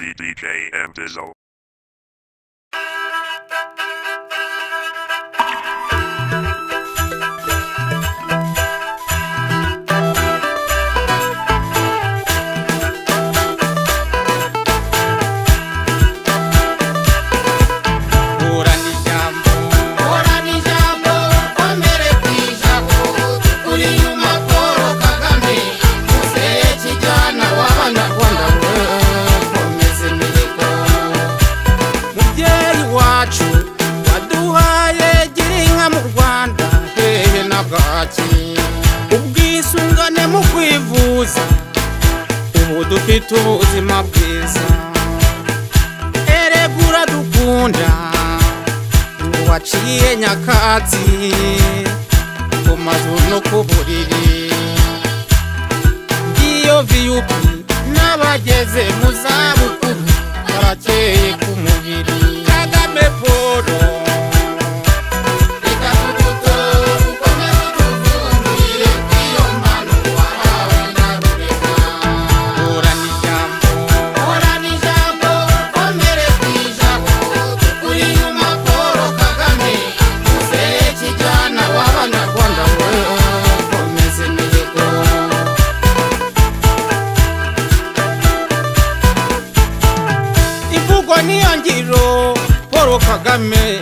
CDK and Dizzo. Ubwisungane mu kwivuza ubu dufite ubuzima bwiza eregura dukunda waciye nyakatsi ku mazu no ku buriri iyo VIP n'abageze mu zabukuru barakeye ku mubiri Kagame Paul Niyangiro Paul Kagame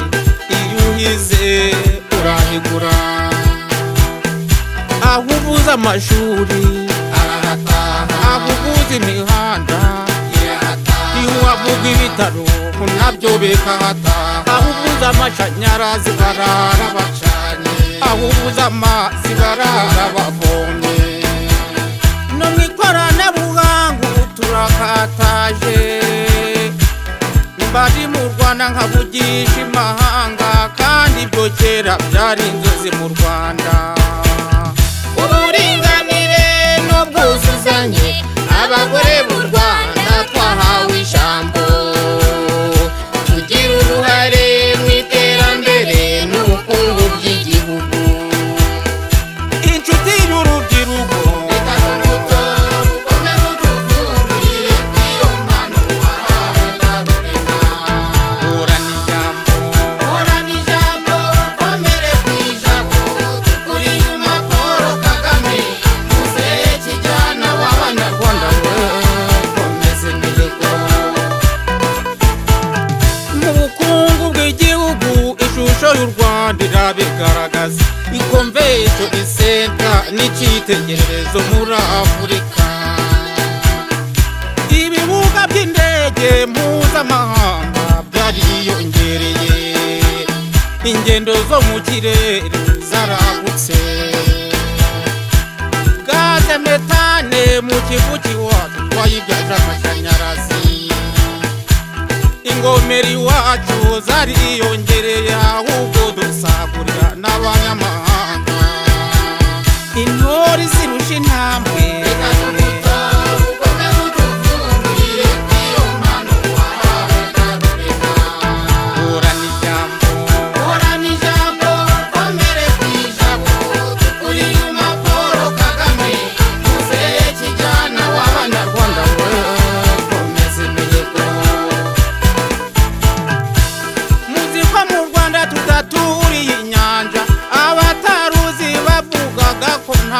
iyuhize urahigura ahubuza amashuri ahubuza imihanda iwavuga ibitaro nabyo bekahata ahubuza amashanyarazi barara bacanye ahubuza amazi barara bavomye no mwikoranabuhanga turakataje bari mu Rwanda nkavugisha imahanga kandi ibyo kera byari inzozi mu Rwanda uburinganire n'ubwuzuzanye abagore b'u Rwanda twahawe ijambo tugira uruhare mu iterambere n'ubukungu bw'igihugu inshuti y'urubyiruko y'u Rwanda irabigaragaza ikonvention isenta n'icyitegererezo muri Afurika ibibuga by'indege mpuzamahanga byariyongereye ingendo zo mu kirere zaragutse gaze metane mu kivuki wacu twayibyaje amashanyarazi ingomeri wacu zariyongereye ahubwo dusagurira n'abanyamahanga intore zirusha intambwe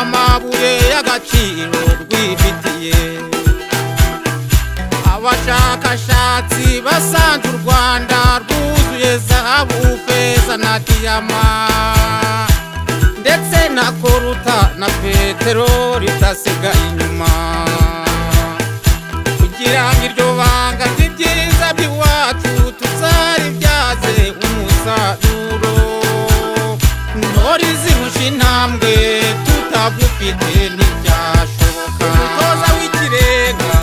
amabuye y'agaciro rwifitiye abashakashatsi basanze u Rwanda rwuzuye zahabu feza na diyama ndetse na koruta na peteroli idasigaye inyuma kugira ngo iryo banga ry'ibyiza by'iwacu tuzaribyaze umusaruro intore zirusha intambwe tutagufite ntibyashoboka umutoza w'ikirenga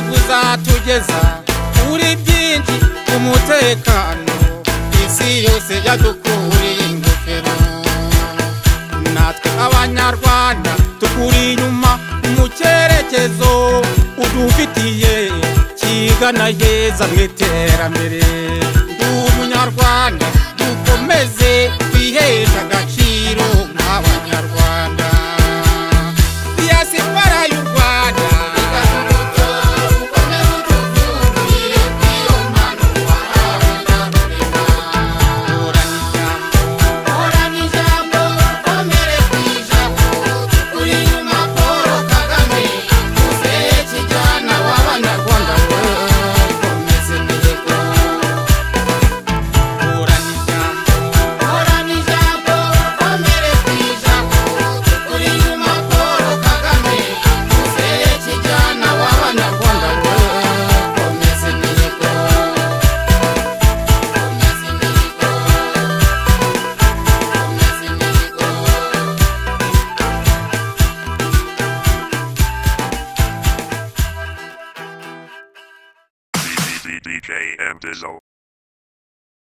kuzatugeza kuri byinshi umutekano isi yose yadukuriye ingofero natwe abanyarwanda tukuri inyuma mu cyerekezo udufitiye kigana heza mu iterambere. Umunyarwanda dukomeze kwihesha agaciro nk'abanyarwanda. Diaspora y'u Rwanda DJ M Dizzle.